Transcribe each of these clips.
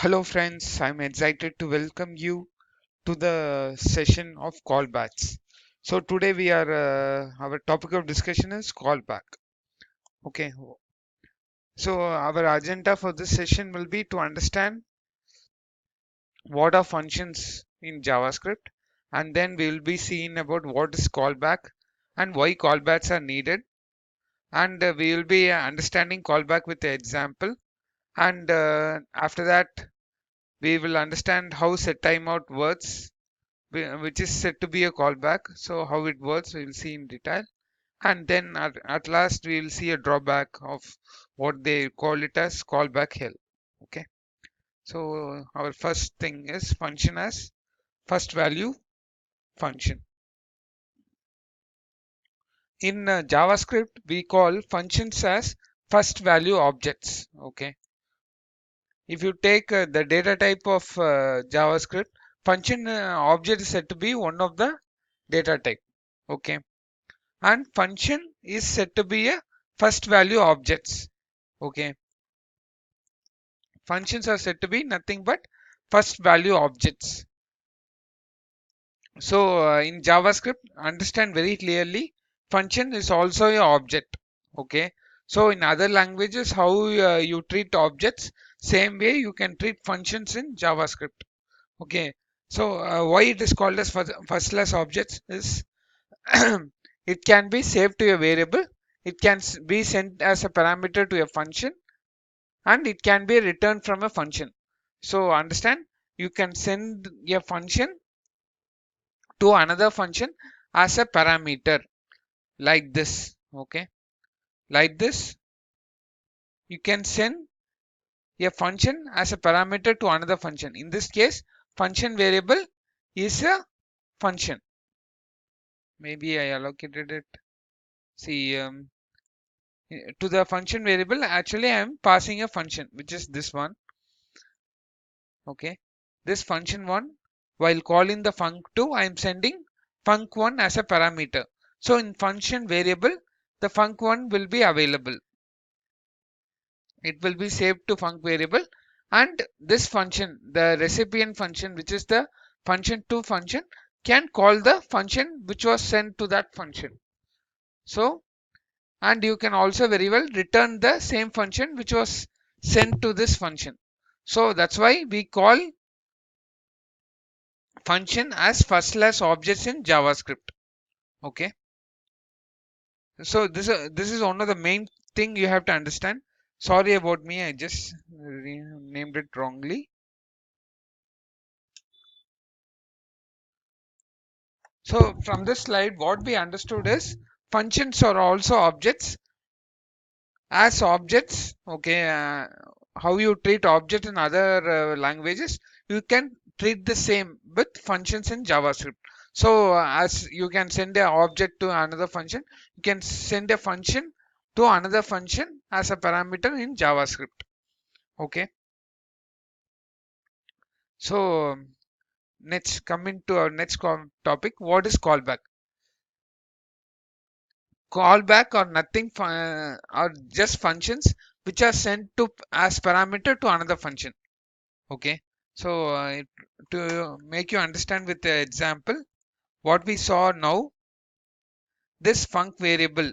Hello friends, I'm excited to welcome you to the session of callbacks. So today our topic of discussion is callback. Okay, so our agenda for this session will be to understand what are functions in JavaScript, and then we will be seeing about what is callback and why callbacks are needed, and we will be understanding callback with the example, and after that we will understand how set timeout works, which is said to be a callback. So how it works, we will see in detail. And then at last, we will see a drawback of what they call it as callback hell. Okay. So our first thing is function as first value function. In JavaScript, we call functions as first value objects. Okay. If you take the data type of JavaScript, function object is said to be one of the data type. Okay, and function is said to be a first value objects. Okay, functions are said to be nothing but first value objects. So in JavaScript, understand very clearly, function is also a object. Okay, so in other languages, how you treat objects, same way you can treat functions in JavaScript. Okay, so why it is called as first class objects is it can be saved to a variable, it can be sent as a parameter to a function, and it can be returned from a function. So understand, you can send a function to another function as a parameter like this. Okay, like this, you can send a function as a parameter to another function. In this case, function variable is a function. Maybe I allocated it. See, to the function variable, actually I am passing a function, which is this one. Okay, this function1, while calling the func2, I am sending func1 as a parameter. So in function variable, the func1 will be available. It will be saved to func variable, and this function, the recipient function, which is the function2 function, can call the function which was sent to that function. So, and you can also very well return the same function which was sent to this function. So that's why we call function as first class objects in JavaScript. Okay, so this is one of the main thing you have to understand. Sorry about me, I just named it wrongly. So from this slide, what we understood is functions are also objects. As objects, okay, how you treat objects in other languages, you can treat the same with functions in JavaScript. So as you can send an object to another function, you can send a function to another function as a parameter in JavaScript. Okay, so next, coming to our next topic, what is callback? Callback or nothing are just functions which are sent to as parameter to another function. Okay, so to make you understand with the example, what we saw now, this func variable,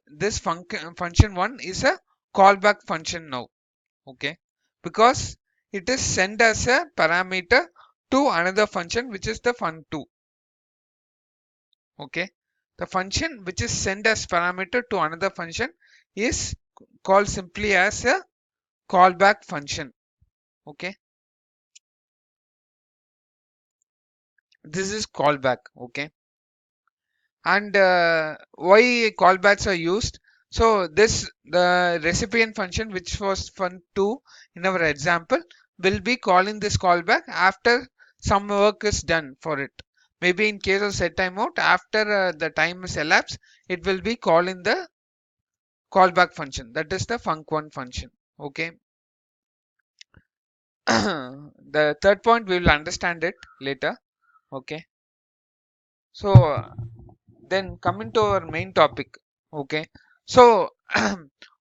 this function one is a callback function now. Okay, because it is sent as a parameter to another function which is the func2. Okay, the function which is sent as parameter to another function is called simply as a callback function. Okay, this is callback. Okay, and why callbacks are used? So this, the recipient function which was fun2 in our example, will be calling this callback after some work is done for it. Maybe in case of set timeout, after the time is elapsed, it will be calling the callback function, that is the func1 function. Okay, the third point we will understand it later. Okay, so then coming to our main topic. Okay, so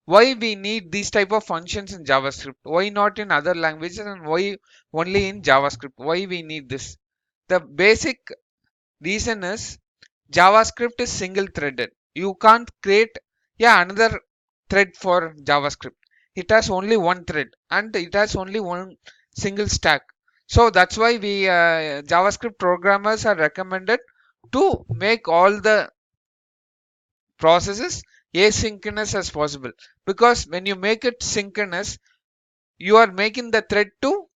why we need these type of functions in JavaScript, why not in other languages, and why only in JavaScript, why we need this. The basic reason is JavaScript is single threaded. You can't create another thread for JavaScript. It has only one thread and it has only one single stack. So that's why we JavaScript programmers are recommended to make all the processes asynchronous as possible, because when you make it synchronous, you are making the thread to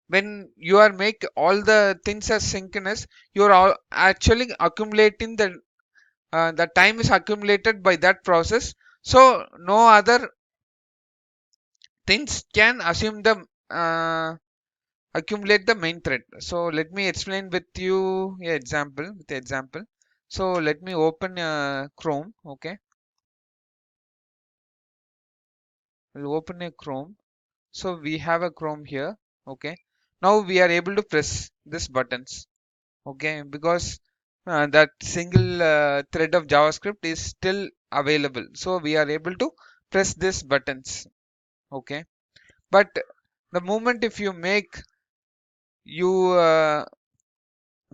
when you are make all the things as synchronous, you are actually accumulating the time is accumulated by that process, so no other things can assume the accumulate the main thread. So let me explain with you a example with the example. So let me open Chrome. Okay, we'll open a Chrome. So we have a Chrome here. Okay, now we are able to press this buttons. Okay, because that single thread of JavaScript is still available, so we are able to press this buttons. Okay, but the moment if you make you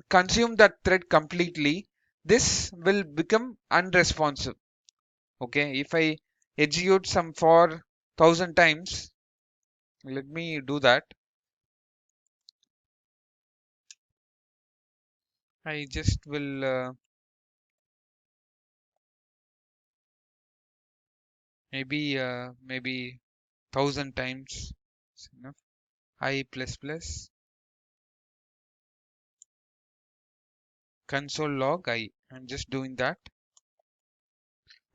consume that thread completely, this will become unresponsive. Okay, if I execute some for 1,000 times, let me do that. I just will maybe 1,000 times is enough. I plus plus console log I. I'm just doing that.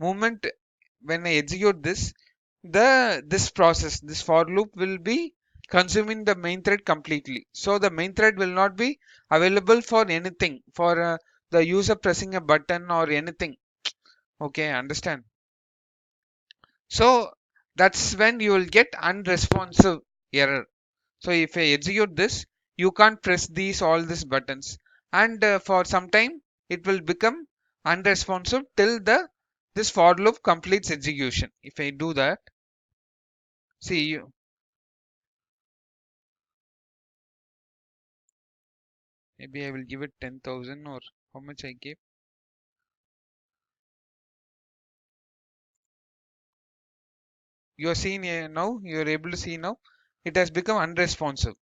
Moment when I execute this, this process, this for loop will be consuming the main thread completely. So the main thread will not be available for anything, for the user pressing a button or anything. Okay, understand? So that's when you will get unresponsive error. So if I execute this, you can't press all these buttons, and for some time it will become unresponsive till the this for loop completes execution. If I do that, see you, maybe I will give it 10,000 or how much I gave. You are seeing now. You are able to see now. It has become unresponsive.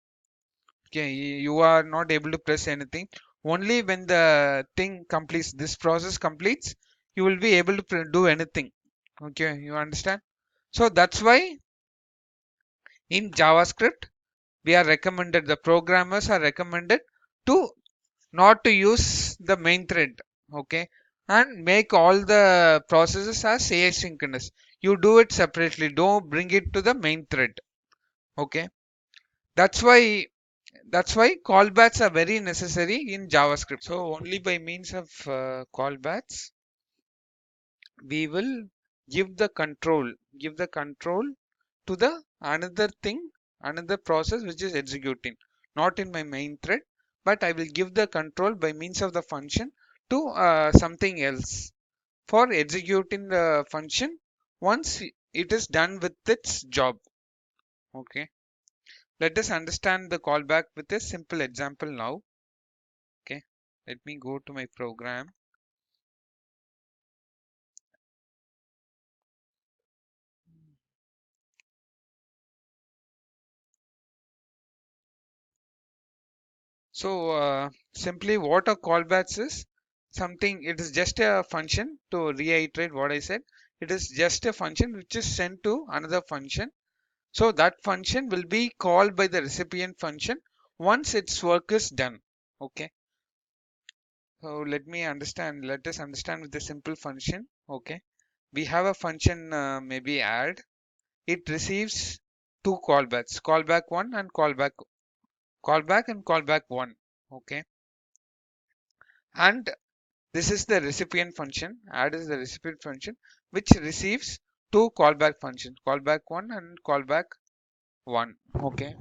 Okay, you are not able to press anything. Only when the thing completes, this process completes, you will be able to do anything. Okay, you understand? So that's why in JavaScript we are recommended, the programmers are recommended to not to use the main thread. Okay, and make all the processes as asynchronous. You do it separately, don't bring it to the main thread. Okay, that's why callbacks are very necessary in JavaScript. So only by means of callbacks we will give the control to the another thing, another process which is executing, not in my main thread, but I will give the control by means of the function to something else for executing the function once it is done with its job. Okay, let us understand the callback with a simple example now. Okay, let me go to my program. So simply what a callbacks is something, it is just a function. To reiterate what I said, it is just a function which is sent to another function. So that function will be called by the recipient function once its work is done. Okay, so let us understand with a simple function. Okay, we have a function maybe add. It receives two callbacks, callback 1 and callback 1. Okay, and this is the recipient function. Add is the recipient function which receives two callback functions, callback 1 and callback 1. Okay,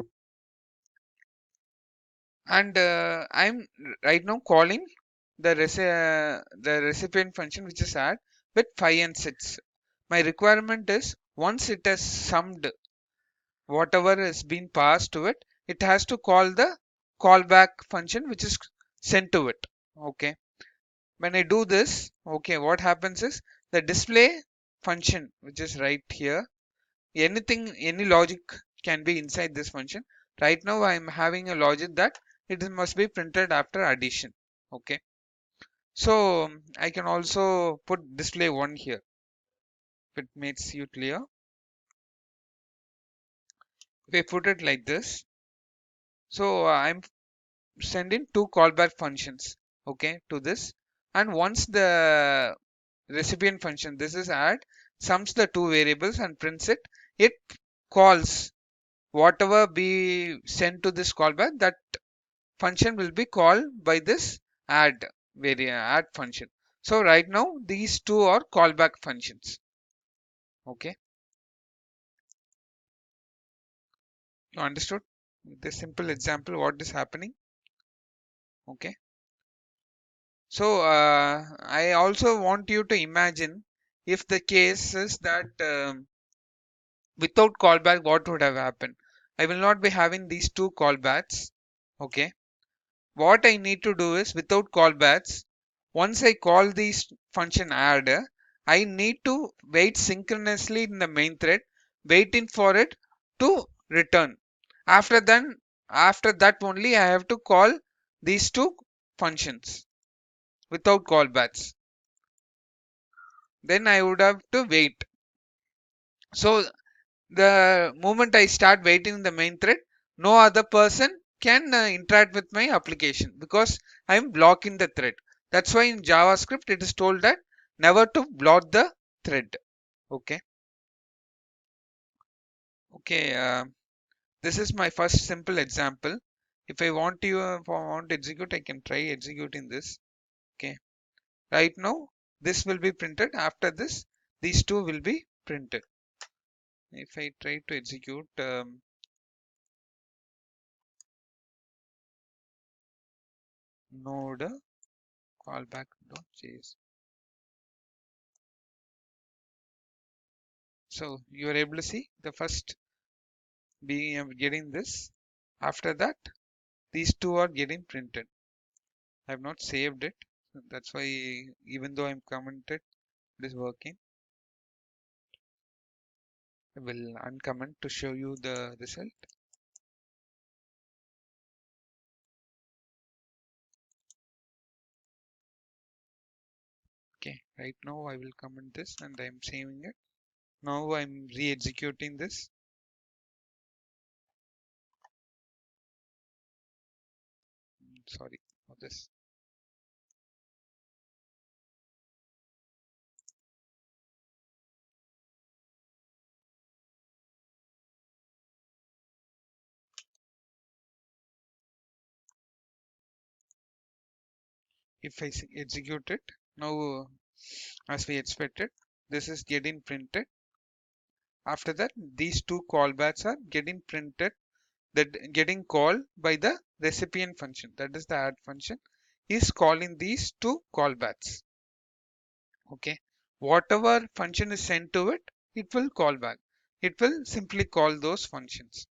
and I'm right now calling the recipient function which is add with 5 and 6. My requirement is once it has summed whatever has been passed to it, it has to call the callback function which is sent to it. Okay. When I do this, okay, what happens is the display function which is right here, anything, any logic can be inside this function. Right now I am having a logic that it must be printed after addition. Okay. So I can also put display 1 here if it makes you clear. If I put it like this, so I'm sending two callback functions, okay, to this. And once the recipient function, this is add, sums the two variables and prints it, it calls whatever be sent to this callback, that function will be called by this add function. So right now these two are callback functions. Okay, you understood the simple example what is happening? Okay. So I also want you to imagine if the case is that without callback, what would have happened? I will not be having these two callbacks. Okay. What I need to do is without callbacks, once I call this function add, I need to wait synchronously in the main thread, waiting for it to return. After then, after that only I have to call these two functions without callbacks. Then I would have to wait. So the moment I start waiting in the main thread, no other person can interact with my application because I'm blocking the thread. That's why in JavaScript it is told that never to block the thread. Okay. Okay. This is my first simple example. If I want to execute, I can try executing this. Okay. Right now, this will be printed. After this, these two will be printed. If I try to execute node callback.js. So you are able to see the first being getting this. After that, these two are getting printed. I have not saved it. That's why even though I'm commented, it is working. I will uncomment to show you the result. Okay, right now I will comment this and I'm saving it. Now I'm re-executing this. Sorry for this. If I execute it, now as we expected, this is getting printed. After that, these two callbacks are getting printed, that getting called by the recipient function, that is the add function is calling these two callbacks. Okay, whatever function is sent to it, it will call back. It will simply call those functions.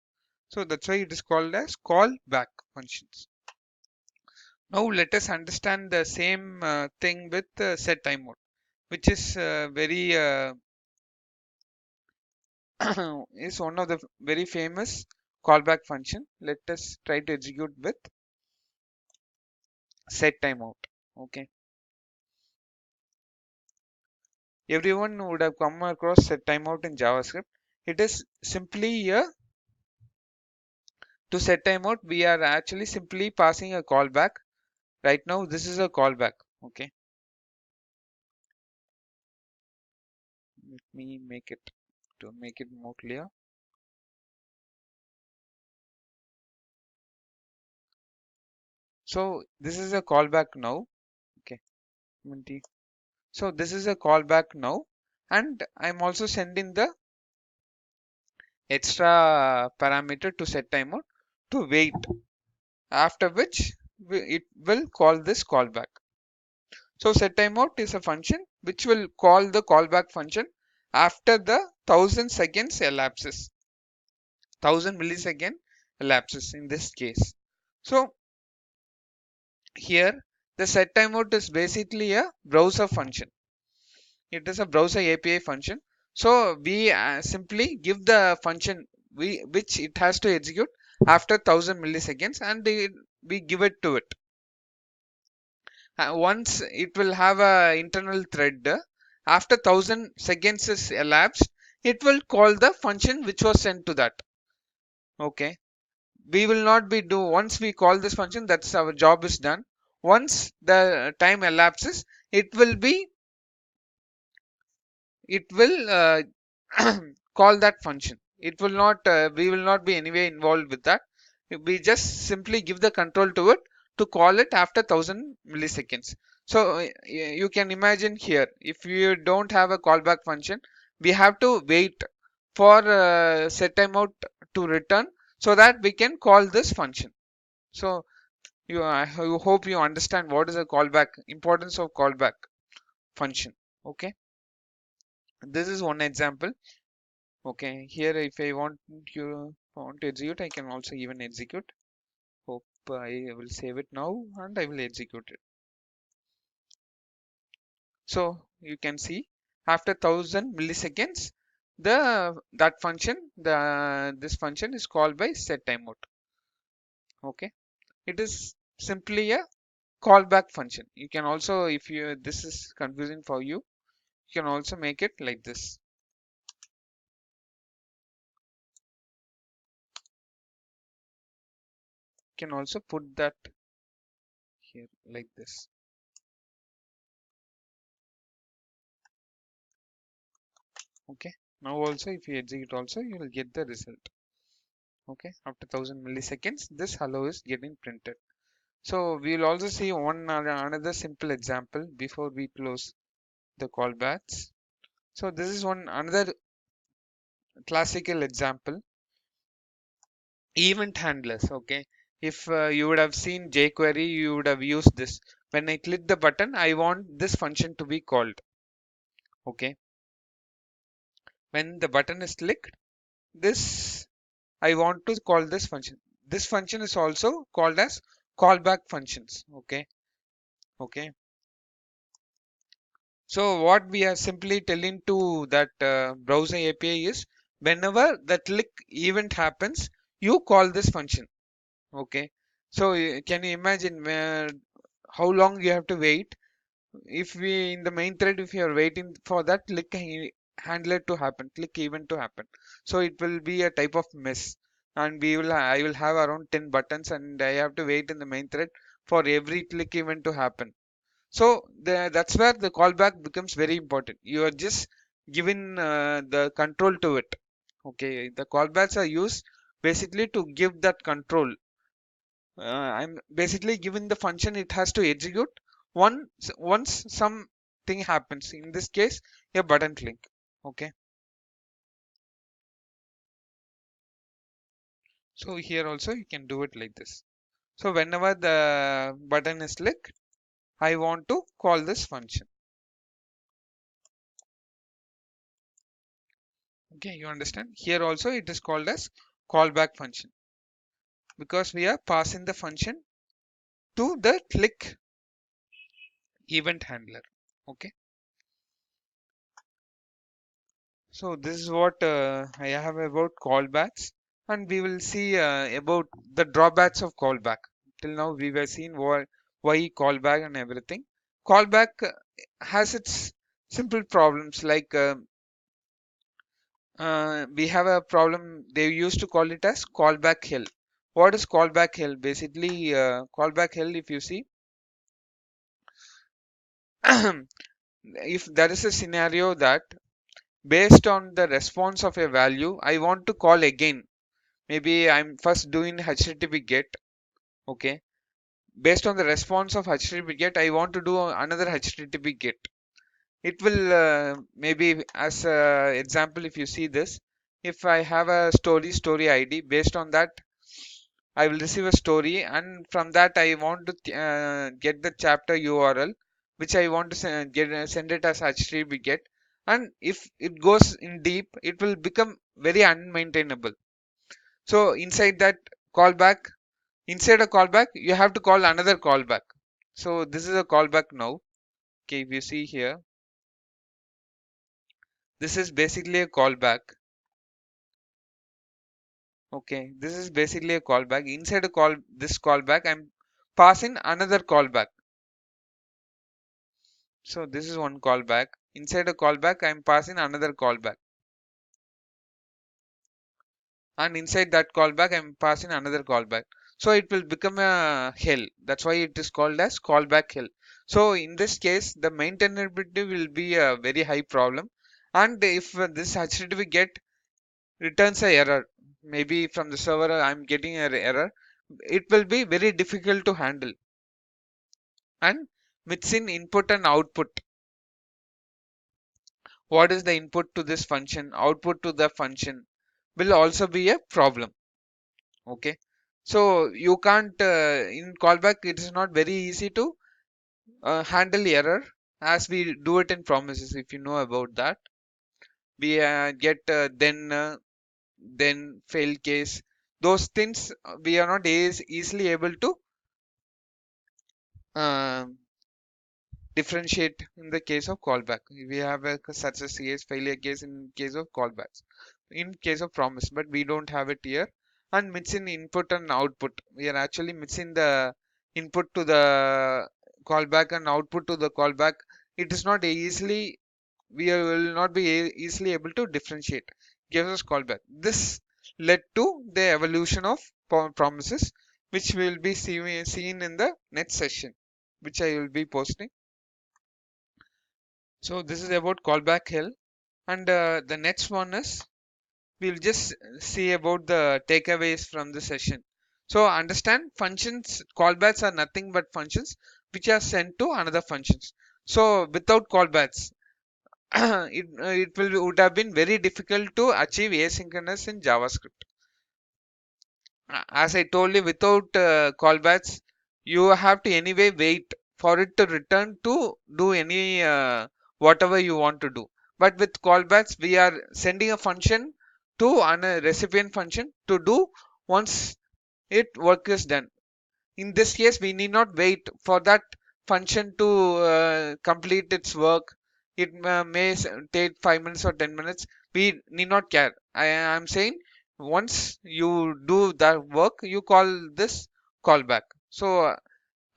So that's why it is called as callback functions. Now let us understand the same thing with set time mode, which is very is one of the very famous callback function. Let us try to execute with set timeout. Okay, everyone would have come across set timeout in JavaScript. It is simply a to set timeout. We are actually simply passing a callback. Right now, this is a callback. Okay, let me make it to make it more clear. So this is a callback now. Okay, so this is a callback now, and I'm also sending the extra parameter to set timeout to wait, after which it will call this callback. So set timeout is a function which will call the callback function after the 1000 seconds elapses. 1000 millisecond elapses in this case. So here the set timeout is basically a browser function. It is a browser API function. So we simply give the function which it has to execute after 1000 milliseconds, and we give it to it. Once it will have a internal thread, after 1000 seconds is elapsed, it will call the function which was sent to that. Okay, we will not be do once we call this function, that's our job is done. Once the time elapses, it will be it will call that function. It will not we will not be anyway involved with that. We just simply give the control to it to call it after 1000 milliseconds. So you can imagine here, if you don't have a callback function, we have to wait for set timeout to return so that we can call this function. So I hope you understand what is a callback, importance of callback function. Okay, this is one example. Okay, here if I want to execute, I can also even execute. Hope I will save it now and I will execute it. So you can see after 1000 milliseconds, that function, this function is called by set timeout. Okay, it is simply a callback function. You can also, if you this is confusing for you, you can also make it like this. You can also put that here like this. Okay, now also if you execute also, you will get the result. Okay, after 1000 milliseconds, this hello is getting printed. So we will also see another simple example before we close the callbacks. So this is one another classical example, event handlers. Okay, if you would have seen jQuery, you would have used this. When I click the button, I want this function to be called. Okay, when the button is clicked, this I want to call this function. This function is also called as callback functions. Okay, okay. So what we are simply telling to that browser API is, whenever the click event happens, you call this function. Okay. So can you imagine how long you have to wait? If we in the main thread, if you are waiting for that click handler to happen, click event to happen, so it will be a type of mess. And I will have around 10 buttons, and I have to wait in the main thread for every click event to happen. So that's where the callback becomes very important. You are just giving the control to it. Okay, the callbacks are used basically to give that control. I'm basically given the function it has to execute once something happens. In this case, a button click. Okay, so here also you can do it like this. So whenever the button is clicked, I want to call this function. Okay, you understand? Here also it is called as callback function because we are passing the function to the click event handler. Okay, so this is what I have about callbacks, and we will see about the drawbacks of callback. Till now we were seeing why callback and everything. Callback has its simple problems, like we have a problem. They used to call it as callback hell. What is callback hell? Basically, callback hell, if you see, if there is a scenario that based on the response of a value, I want to call again. Maybe I'm first doing HTTP GET. Okay. Based on the response of HTTP GET, I want to do another HTTP GET. It will maybe as a example, if you see this, if I have a story ID, based on that, I will receive a story, and from that I want to get the chapter URL, which I want to send it as HTTP GET. and if it goes in deep, it will become very unmaintainable. So inside a callback, you have to call another callback. So this is a callback now. Okay, if you see here, this is basically a callback. Okay, this is basically a callback. Inside this callback, I'm passing another callback. So this is one callback. Inside a callback, I'm passing another callback. And inside that callback, I'm passing another callback. So it will become a hell. That's why it is called as callback hell. So in this case, the maintainability will be a very high problem. And if this HTTP get returns a error, maybe from the server I'm getting an error, it will be very difficult to handle. And mixing input and output, what is the input to this function, output to the function, will also be a problem. Okay, so you can't in callback it is not very easy to handle error as we do it in promises. If you know about that, we get then fail case, those things we are not easily able to uh, differentiate in the case of callback. We have such a CS failure case in case of callbacks, in case of promise, but we don't have it here. And mixing input and output, we are actually mixing the input to the callback and output to the callback. It is not easily, will not be easily able to differentiate. Gives us callback. This led to the evolution of promises, which will be seen in the next session, which I will be posting. So this is about callback hell, and the next one is we'll just see about the takeaways from the session. So understand functions, callbacks are nothing but functions which are sent to another functions. So without callbacks, would have been very difficult to achieve asynchronous in JavaScript. As I told you, without callbacks, you have to anyway wait for it to return to do any whatever you want to do. But with callbacks, we are sending a function to a recipient function to do once it work is done. In this case, we need not wait for that function to complete its work. It may take 5 minutes or 10 minutes. We need not care. I am saying once you do that work, you call this callback. So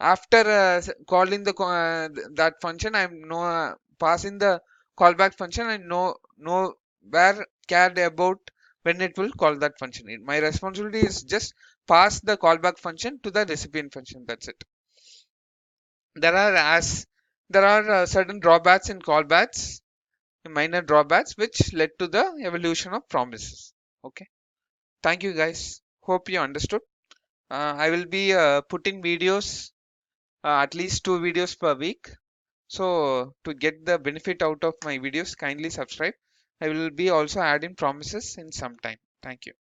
after calling that function, I'm no passing the callback function. I know where cared about when it will call that function. My responsibility is just pass the callback function to the recipient function. That's it. There are as there are certain drawbacks in callbacks, minor drawbacks, which led to the evolution of promises. Okay. Thank you guys. Hope you understood. I will be putting videos, at least 2 videos per week. So to get the benefit out of my videos, kindly subscribe. I will be also adding promises in some time. Thank you.